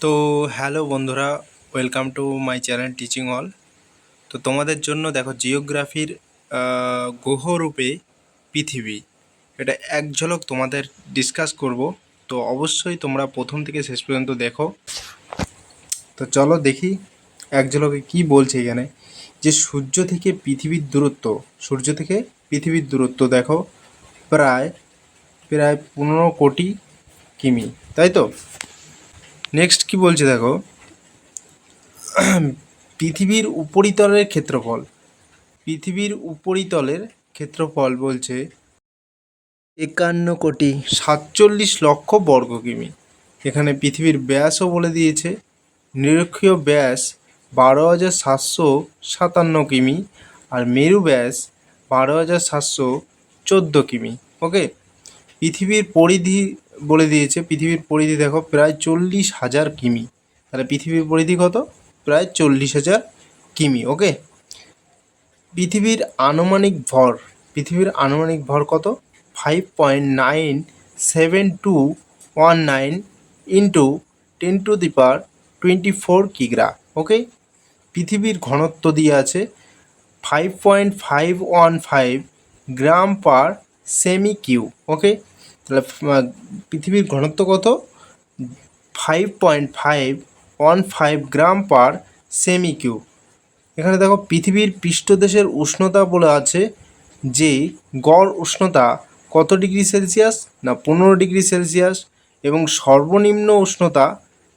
তো হ্যালো বন্ধুরা, welcome to my channel teaching all. তো তোমাদের জন্য দেখো জিওগ্রাফির গ্রহরূপে পৃথিবী, এটা এক ঝলক তোমাদের ডিসকাস করব। তো অবশ্যই তোমরা প্রথম থেকে শেষ পর্যন্ত দেখো। তো চলো দেখি এক ঝলকে কী বলছে এখানে। যে সূর্য থেকে পৃথিবীর দূরত্ব দেখো প্রায় প্রায় 15 কোটি কিমি, তাই তো। নেক্সট কি বলছে দেখো, পৃথিবীর উপরিতলের ক্ষেত্রফল বলছে 51,47,00,000 বর্গ কিমি। এখানে পৃথিবীর ব্যাসও বলে দিয়েছে, নিরক্ষীয় ব্যাস 12,757 কিমি, আর মেরু ব্যাস 12,714 কিমি। ওকে, পৃথিবীর পরিধি বলে দিয়েছে, পৃথিবীর পরিধি দেখো প্রায় 40,000 কিমি। তাহলে পৃথিবীর পরিধি কত? প্রায় 40,000 কিমি। ওকে, পৃথিবীর আনুমানিক ভর কত? 5.97219 ইন্টু 10⁻²৪ কিগ্রা। ওকে, পৃথিবীর ঘনত্ব দিয়ে আছে 5.515 গ্রাম পার সেমি কিউ। ওকে, তাহলে পৃথিবীর ঘনত্ব কত? 5.515 গ্রাম পার সেমি কিউ। এখানে দেখো পৃথিবীর পৃষ্ঠদেশের উষ্ণতা বলে আছে যে গড় উষ্ণতা কত ডিগ্রি সেলসিয়াস? না 15 ডিগ্রি সেলসিয়াস। এবং সর্বনিম্ন উষ্ণতা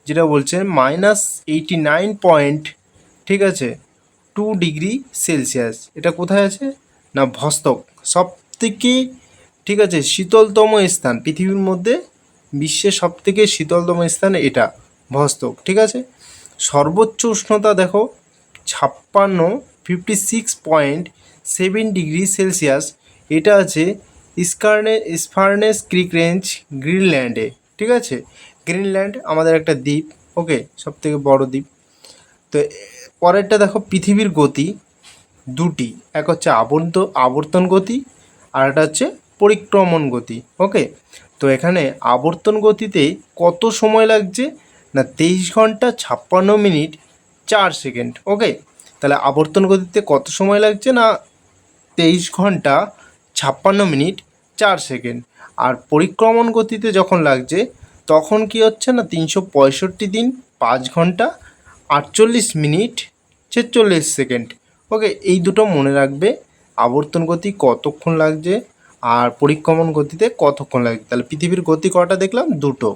যেটা বলছে -89 ঠিক আছে 2 ডিগ্রি সেলসিয়াস। এটা কোথায় আছে? না ভস্তক, সব থেকে ঠিক আছে শীতলতম স্থান পৃথিবীর মধ্যে, বিশ্বের সব থেকে শীতলতম স্থান এটা ভস্তক। ঠিক আছে, সর্বোচ্চ উষ্ণতা দেখো 56.7 ডিগ্রি সেলসিয়াস। এটা আছে স্পারনেস ক্রিক রেঞ্জ, গ্রিনল্যান্ডে। ঠিক আছে, গ্রিনল্যান্ড আমাদের একটা দ্বীপ। ওকে, সব থেকে বড় দ্বীপ। তো পরেরটা দেখো, পৃথিবীর গতি দুটি, এক হচ্ছে আবর্তন গতি, আর একটা হচ্ছে পরিক্রমণ গতি। ওকে, তো এখানে আবর্তন গতিতে কত সময় লাগছে? না 23 ঘন্টা 56 মিনিট 4 সেকেন্ড। ওকে, তাহলে আবর্তন গতিতে কত সময় লাগছে? না 23 ঘন্টা 56 মিনিট 4 সেকেন্ড। আর পরিক্রমণ গতিতে যখন লাগছে তখন কি হচ্ছে? না 365 দিন 5 ঘন্টা 48 মিনিট 46 সেকেন্ড। ওকে, এই দুটো মনে রাখবে, আবর্তন গতি কতক্ষণ লাগছে আর পরিক্রমণ গতিতে কতক্ষণ লাগছে। তাহলে পৃথিবীর গতি কটা দেখলাম? দুটো।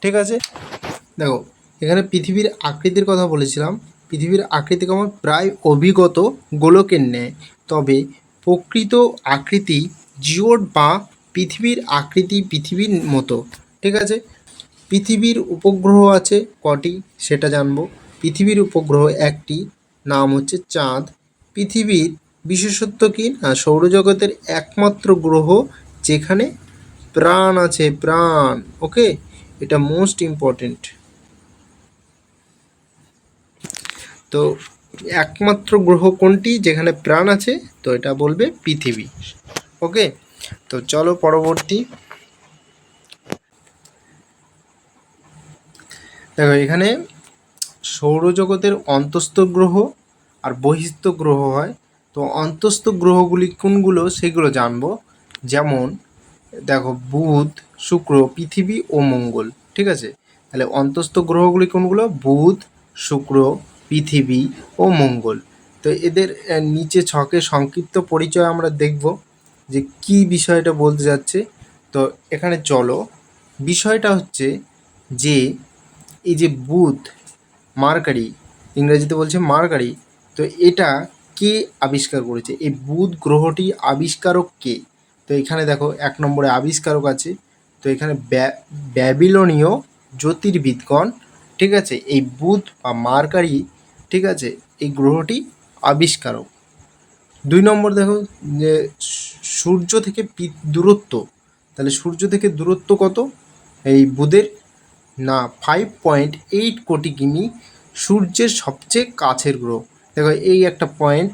ঠিক আছে, দেখো এখানে পৃথিবীর আকৃতির কথা বলেছিলাম। পৃথিবীর আকৃতি কেমন? প্রায় অভিগত গোলকের ন্যায়, তবে প্রকৃত আকৃতি জিওড বা পৃথিবীর আকৃতি পৃথিবীর মতো। ঠিক আছে, পৃথিবীর উপগ্রহ আছে কটি সেটা জানবো। পৃথিবীর উপগ্রহ একটি, নাম হচ্ছে চাঁদ। পৃথিবীর বিশেষত্ব কি? না সৌরজগতের একমাত্র গ্রহ যেখানে প্রাণ আছে, প্রাণ। ওকে, এটা মোস্ট ইম্পর্টেন্ট। তো একমাত্র গ্রহ কোনটি যেখানে প্রাণ আছে? তো এটা বলবে পৃথিবী। ওকে, তো চলো পরবর্তী। দেখো এখানে সৌরজগতের অন্তস্থ গ্রহ আর বহিস্থ গ্রহ হয়। তো অন্তস্থ গ্রহগুলি কোনগুলো সেগুলো জানবো। যেমন দেখো বুধ, শুক্র, পৃথিবী ও মঙ্গল। ঠিক আছে, তাহলে অন্তস্থ গ্রহগুলি কোনগুলো? বুধ, শুক্র, পৃথিবী ও মঙ্গল। তো এদের নিচে ছকে সংক্ষিপ্ত পরিচয় আমরা দেখব যে কি বিষয়টা বলতে যাচ্ছে। তো এখানে চলো, বিষয়টা হচ্ছে যে এই যে বুধ, মার্কারি, ইংরেজিতে বলছে মার্কারি, তো এটা কে আবিষ্কার করেছে? এই বুধ গ্রহটি আবিষ্কারক কে? তো এখানে দেখো 1 নম্বরে আবিষ্কারক আছে। তো এখানে ব্যাবিলনীয় জ্যোতির্বিদগণ, ঠিক আছে, এই বুধ বা মার্কারি, ঠিক আছে, এই গ্রহটি আবিষ্কারক। 2 নম্বর দেখো যে সূর্য থেকে দূরত্ব। তাহলে সূর্য থেকে দূরত্ব কত এই বুধের? না 5.8 কোটি কিমি, সূর্যের সবচেয়ে কাছের গ্রহ। দেখো এই একটা পয়েন্ট।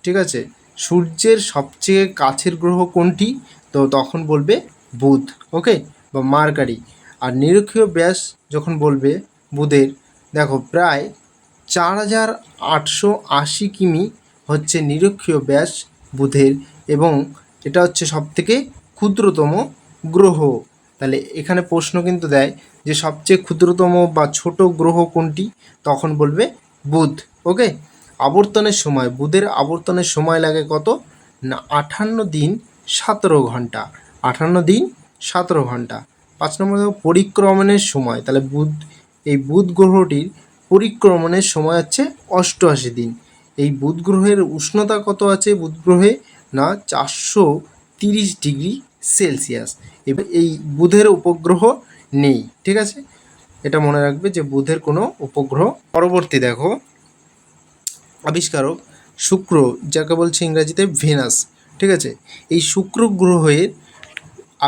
ঠিক আছে, সূর্যের সবচেয়ে কাছের গ্রহ কোনটি? তো তখন বলবে বুধ। ওকে, বা মার্কারি। আর নিরক্ষীয় ব্যাস যখন বলবে বুধের দেখো প্রায় 4880 কিমি হচ্ছে নিরক্ষীয় ব্যাস বুধের, এবং এটা হচ্ছে সবথেকে ক্ষুদ্রতম গ্রহ। তাহলে এখানে প্রশ্ন কিন্তু দেয় যে সবচেয়ে ক্ষুদ্রতম বা ছোট গ্রহ কোনটি, তখন বলবে বুধ। ওকে। আবর্তনের সময়, বুধের আবর্তনের সময় লাগে কত না 58 দিন 17 ঘন্টা। 58 দিন 17 ঘন্টা। 5 নম্বর দেখো পরিক্রমণের সময়, তাহলে এই বুধ গ্রহটির পরিক্রমণের সময় হচ্ছে 88 দিন। এই বুধ গ্রহের উষ্ণতা কত আছে বুধ গ্রহে না 430 ডিগ্রি সেলসিয়াস। এবার এই বুধের উপগ্রহ নেই, ঠিক আছে, এটা মনে রাখবে যে বুধের কোনো উপগ্রহ। পরবর্তী দেখো আবিষ্কারক শুক্র, যাকে বলছে ইংরাজিতে ভেনাস, ঠিক আছে। এই শুক্র গ্রহের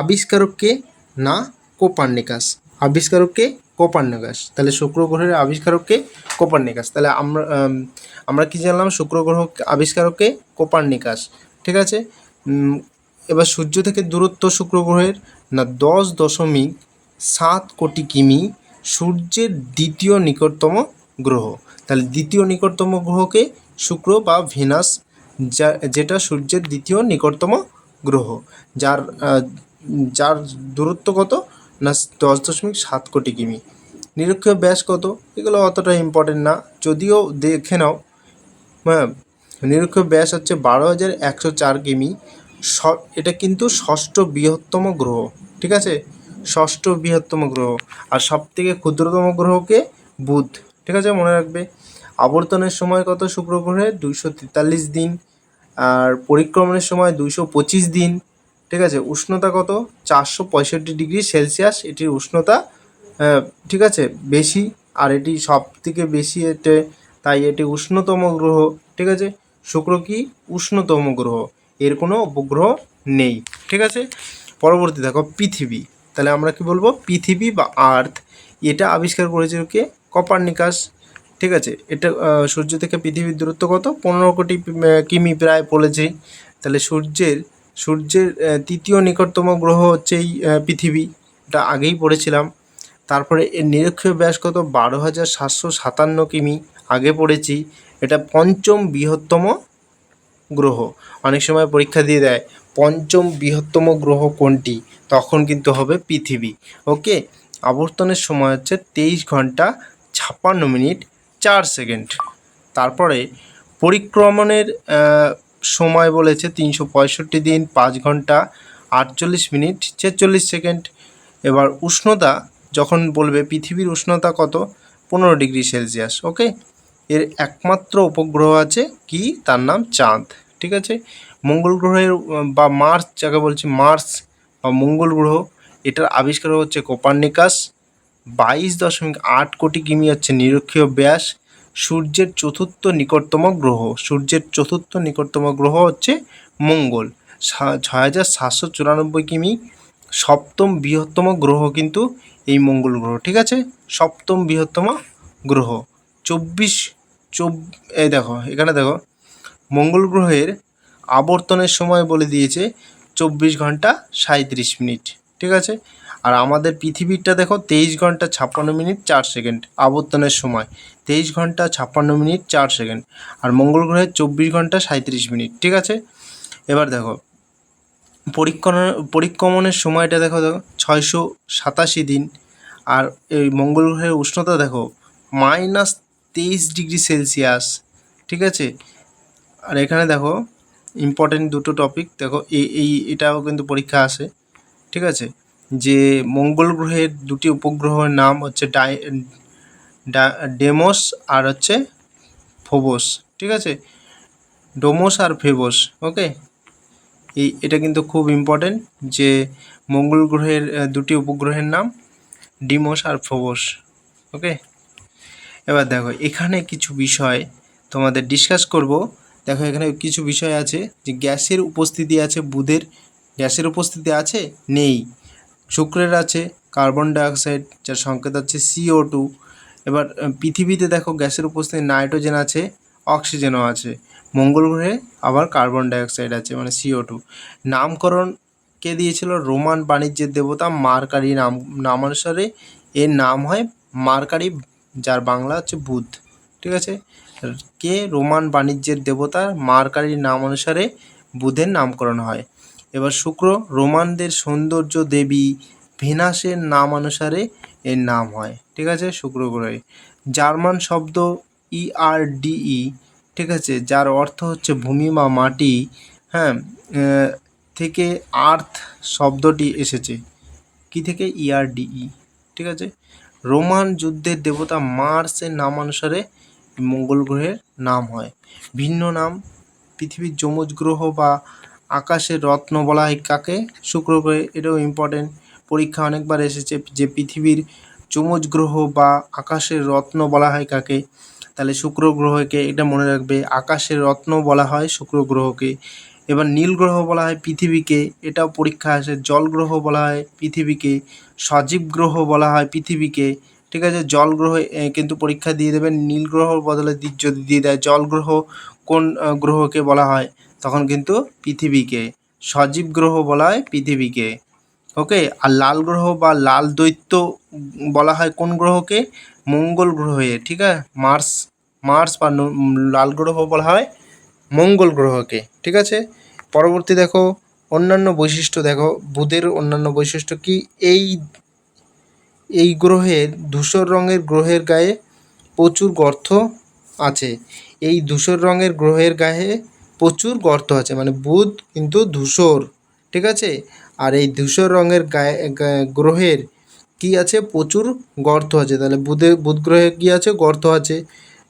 আবিষ্কারককে না কোপার্নিকাস। আবিষ্কারককে কোপার্নিকাস। তাহলে শুক্র গ্রহের আবিষ্কারককে কোপার্নিকাস। তাহলে আমরা কি জানলাম, শুক্র গ্রহ আবিষ্কারককে কোপার্নিকাস, ঠিক আছে। এবার সূর্য থেকে দূরত্ব শুক্র গ্রহের না 10.7 কোটি কিমি, সূর্যের দ্বিতীয় নিকটতম গ্রহ। তাহলে দ্বিতীয় নিকটতম গ্রহকে শুক্র বা ভেনাস, যেটা সূর্যের দ্বিতীয় নিকটতম গ্রহ, যার যার দূরত্ব কত না 10.7 কোটি কিমি। নিরক্ষীয় ব্যাস কত, এগুলো অতটা ইম্পর্টেন্ট না, যদিও দেখে নাও। হ্যাঁ, নিরক্ষীয় ব্যাস হচ্ছে 12,104 কিমি। এটা কিন্তু ষষ্ঠ বৃহত্তম গ্রহ, ঠিক আছে, ষষ্ঠ বৃহত্তম গ্রহ। আর সবথেকে ক্ষুদ্রতম গ্রহকে বুধ, ঠিক আছে, মনে রাখবে। আবর্তনের সময় কত শুক্র গ্রহে 243 দিন, আর পরিক্রমণের সময় 225 দিন, ঠিক আছে। উষ্ণতা কত 465 ডিগ্রি সেলসিয়াস এটির উষ্ণতা, ঠিক আছে, বেশি। আর এটি সব থেকে বেশি তাই এটি উষ্ণতম গ্রহ, ঠিক আছে। শুক্র কি উষ্ণতম গ্রহ, এর কোনো উপগ্রহ নেই, ঠিক আছে। পরবর্তী দেখো পৃথিবী, তাহলে আমরা কি বলবো পৃথিবী বা আর্থ, এটা আবিষ্কার করেছে কে কোপার্নিকাস, ঠিক আছে। এটা সূর্য থেকে পৃথিবীর দূরত্ব কত 15 কোটি কিমি প্রায় বলেছি। তাহলে সূর্যের তৃতীয় নিকটতম গ্রহ হচ্ছে এই পৃথিবী, এটা আগেই পড়েছিলাম। তারপরে এর নিরক্ষীয় ব্যাস কত 12,757 কিমি, আগে পড়েছি। এটা পঞ্চম বৃহত্তম গ্রহ। অনেক সময় পরীক্ষা দিয়ে দেয় পঞ্চম বৃহত্তম গ্রহ কোনটি, তখন কিন্তু হবে পৃথিবী। ওকে। আবর্তনের সময় হচ্ছে 23 ঘন্টা 56 মিনিট 4 সেকেন্ড। তারপরে পরিক্রমণের সময় বলেছে 365 দিন 5 ঘন্টা 48 মিনিট 46 সেকেন্ড। এবার উষ্ণতা যখন বলবে পৃথিবীর উষ্ণতা কত 15 ডিগ্রি সেলসিয়াস। ওকে। এর একমাত্র উপগ্রহ আছে কি, তার নাম চাঁদ, ঠিক আছে। মঙ্গল গ্রহের বা মার্স, যাকে বলছি মার্স বা মঙ্গল গ্রহ, এটার আবিষ্কার হচ্ছে কোপার্নিকাস। 22.8 কোটি কিমি হচ্ছে নিরক্ষীয় ব্যাস। সূর্যের চতুর্থ নিকটতম গ্রহ, সূর্যের চতুর্থ নিকটতম গ্রহ হচ্ছে মঙ্গল, 6,794 কিমি। সপ্তম বৃহত্তম গ্রহ কিন্তু এই মঙ্গল গ্রহ, ঠিক আছে, সপ্তম বৃহত্তম গ্রহ। এই দেখো এখানে দেখো মঙ্গল গ্রহের আবর্তনের সময় বলে দিয়েছে 24 ঘন্টা 37 মিনিট, ঠিক আছে। আর আমাদের পৃথিবীরটা দেখো 23 ঘন্টা 56 মিনিট 4 সেকেন্ড আবর্তনের সময়, 23 ঘন্টা 56 মিনিট 4 সেকেন্ড। আর মঙ্গল গ্রহের 24 ঘন্টা 37 মিনিট, ঠিক আছে। এবার দেখো পরিক্রমণের সময়টা দেখো 687 দিন। আর এই মঙ্গল গ্রহের উষ্ণতা দেখো -23 ডিগ্রি সেলসিয়াস, ঠিক আছে। আর এখানে দেখো ইম্পর্টেন্ট দুটো টপিক দেখো, এটাও কিন্তু পরীক্ষা আসে, ঠিক আছে, যে মঙ্গল গ্রহের দুটি উপগ্রহের নাম হচ্ছে ডেমোস আর হচ্ছে ফোবস, ঠিক আছে, ডোমোস আর ফেবস। ওকে। এটা কিন্তু খুব ইম্পর্টেন্ট যে মঙ্গল গ্রহের দুটি উপগ্রহের নাম ডিমোস আর ফোবস। ওকে। এবার দেখো এখানে কিছু বিষয় তোমাদের ডিসকাস করব। দেখো এখানে কিছু বিষয় আছে যে গ্যাসের উপস্থিতি আছে বুধের, গ্যাসের উপস্থিতি আছে নেই। শুক্রের আছে কার্বন ডাইঅক্সাইড, যার সংকেত হচ্ছে CO2। এবার পৃথিবীতে দেখো গ্যাসের উপস্থিতি নাইট্রোজেন আছে, অক্সিজেনও আছে। মঙ্গল গ্রহে আবার কার্বন ডাইঅক্সাইড আছে, মানে CO2। নামকরণ কে দিয়েছিল, রোমান বাণিজ্যের দেবতা মার্কারি নামানুসারে এর নাম হয় মার্কারি যার বাংলা হচ্ছে বুধ। ঠিক আছে, কে রোমান বাণিজ্যের দেবতা মার্কারির নাম অনুসারে বুধের নামকরণ হয়। এবার শুক্র রোমানদের সৌন্দর্য দেবী ভেনাসের নাম অনুসারে এর নাম হয়। ঠিক আছে, শুক্র গ্রহে জার্মান শব্দ ইআরডিই, ঠিক আছে, যার অর্থ হচ্ছে ভূমি বা মাটি, হ্যাঁ, থেকে আর্থ শব্দটি এসেছে। কি থেকে? ইআরডিই। ঠিক আছে, রোমান যুদ্ধের দেবতা মার্সের নাম অনুসারে মঙ্গল গ্রহের নাম হয়। ভিন্ন নাম পৃথিবীর যমজ গ্রহ বা আকাশের রত্ন বলা হয় কাকে? শুক্র গ্রহে। এটাও ইম্পর্টেন্ট, পরীক্ষা অনেকবার এসেছে যে পৃথিবীর যমজ গ্রহ বা আকাশের রত্ন বলা হয় কাকে? তাহলে শুক্র গ্রহকে, এটা মনে রাখবে, আকাশের রত্ন বলা হয় শুক্র গ্রহকে। এবার নীল গ্রহ বলা হয় পৃথিবীকে, এটাও পরীক্ষা আসে। জল গ্রহ বলা হয় পৃথিবীকে। সজীব গ্রহ বলা হয় পৃথিবীকে। ঠিক আছে, জল গ্রহ কিন্তু পরীক্ষা দিয়ে দেবেন, নীল গ্রহর বদলে যদি দিয়ে দেয় জল গ্রহ কোন গ্রহকে বলা হয়, তখন কিন্তু পৃথিবীকে। সজীব গ্রহ বলা হয় পৃথিবীকে। ওকে, আর লাল গ্রহ বা লাল দৈত্য বলা হয় কোন গ্রহকে? মঙ্গল গ্রহে। ঠিক আছে, মার্স বা লাল গ্রহ বলা হয় মঙ্গল গ্রহকে। ঠিক আছে, পরবর্তী দেখো অন্যান্য বৈশিষ্ট্য। দেখো বুধের অন্যান্য বৈশিষ্ট্য কি? এই গ্রহের ধূসর রঙের গ্রহের গায়ে প্রচুর গর্ত আছে। এই ধূসর রঙের গ্রহের গায়ে প্রচুর গর্ত আছে, মানে বুধ কিন্তু ধূসর। ঠিক আছে, আর এই ধূসর রঙের গ্রহের কি আছে? প্রচুর গর্ত আছে। তাহলে বুধ গ্রহে কি আছে? গর্ত আছে।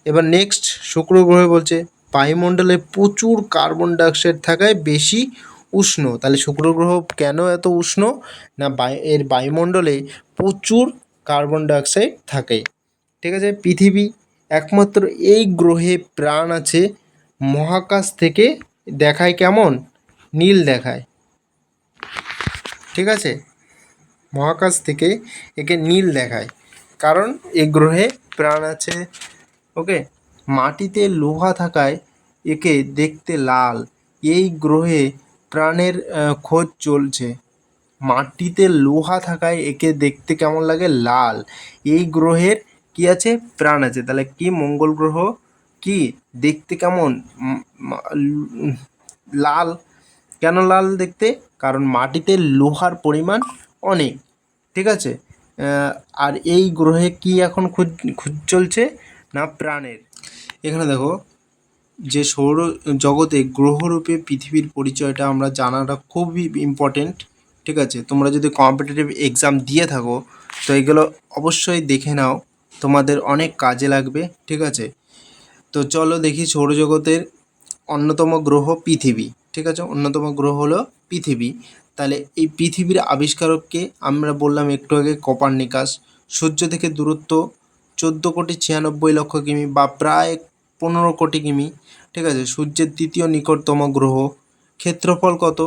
এবার নেক্সট শুক্র গ্রহে বলছে বায়ুমণ্ডলে প্রচুর কার্বন ডাইঅক্সাইড থাকায় বেশি উষ্ণ। তাহলে শুক্র গ্রহ কেন এত উষ্ণ? না এর বায়ুমণ্ডলে প্রচুর কার্বন ডাইঅক্সাইড থাকে। ঠিক আছে, পৃথিবী একমাত্র এই গ্রহে প্রাণ আছে। মহাকাশ থেকে দেখায় কেমন? নীল দেখায়। ঠিক আছে, মহাকাশ থেকে একে নীল দেখায়, কারণ এই গ্রহে প্রাণ আছে। ওকে, মাটিতে লোহা থাকায় একে দেখতে লাল। এই গ্রহে প্রাণের খোঁজ চলছে। মাটিতে লোহা থাকায় একে দেখতে কেমন লাগে? লাল। এই গ্রহের কি আছে? প্রাণ আছে। তাহলে কি মঙ্গল গ্রহ কি দেখতে কেমন? লাল। কেন লাল দেখতে? কারণ মাটিতে লোহার পরিমাণ অনেক। ঠিক আছে, আর এই গ্রহে কি এখন খোঁজ চলছে? না প্রাণের। এখানে দেখো যে সৌর জগতে গ্রহরূপে পৃথিবীর পরিচয়টা আমরা জানাটা খুবই ইম্পর্টেন্ট। ঠিক আছে, তোমরা যদি কম্পিটিটিভ এক্সাম দিয়ে থাকো তো এগুলো অবশ্যই দেখে নাও, তোমাদের অনেক কাজে লাগবে। ঠিক আছে, তো চলো দেখি সৌরজগতের অন্যতম গ্রহ পৃথিবী। ঠিক আছে, অন্যতম গ্রহ হলো পৃথিবী। তাহলে এই পৃথিবীর আবিষ্কারককে আমরা বললাম একটু আগে, কোপার্নিকাস। সূর্য থেকে দূরত্ব 14,96,00,000 কিমি বা প্রায় 15 কোটি কিমি। ঠিক আছে, সূর্যের তৃতীয় নিকটতম গ্রহ। ক্ষেত্রফল কত?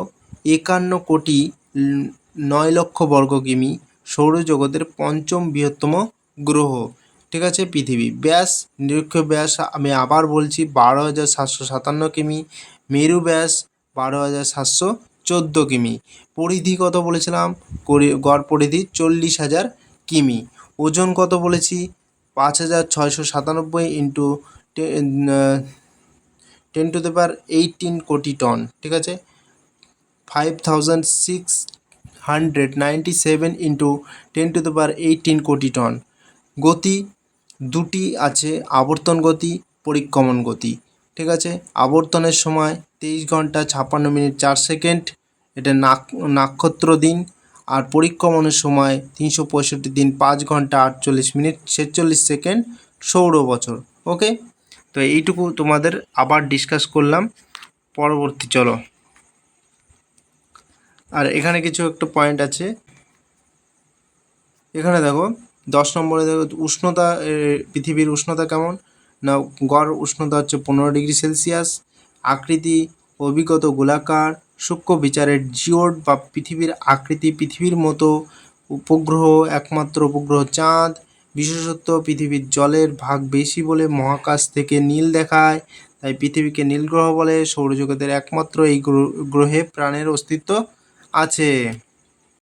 51,09,00,000 বর্গ কিমি। সৌরজগতের পঞ্চম বৃহত্তম গ্রহ। ঠিক আছে, পৃথিবী। ব্যাস, নিরীক্ষীয় ব্যাস আমি আবার বলছি 12,757 কিমি। মেরু ব্যাস 12,714 কিমি। পরিধি কত বলেছিলাম? গড় পরিধি 40,000 কিমি। ওজন কত বলেছি? 5,697 ইন্টু 10^18 কোটি টন। ঠিক আছে, 5,697 ইন্টু 10^18 কোটি টন। গতি দুটি আছে, আবর্তন গতি, পরিক্রমণ গতি। ঠিক আছে, আবর্তনের সময় 23 ঘন্টা 56 মিনিট 4 সেকেন্ড, এটা নক্ষত্র দিন। আর পরিক্রমণের সময় 365 দিন 5 ঘন্টা 48 মিনিট 46 সেকেন্ড সৌর বছর। ওকে, তো এইটুকু তোমাদের আবার ডিসকাস করলাম। পরবর্তী চলো, আর এখানে কিছু একটা পয়েন্ট আছে। এখানে দেখো 10 নম্বরে দেখো উষ্ণতা, পৃথিবীর উষ্ণতা কেমন? না গড় উষ্ণতা হচ্ছে 15°C। আকৃতি অভিগত গোলাকার সূক্ষ্ম বিচারের জিওড বা পৃথিবীর আকৃতি পৃথিবীর মতো। উপগ্রহ একমাত্র উপগ্রহ চাঁদ। বিশেষত পৃথিবীর জলের ভাগ বেশি বলে মহাকাশ থেকে নীল দেখায়, তাই পৃথিবীকে নীল গ্রহ বলে। সৌরজগতের একমাত্র এই গ্রহে প্রাণের অস্তিত্ব আছে।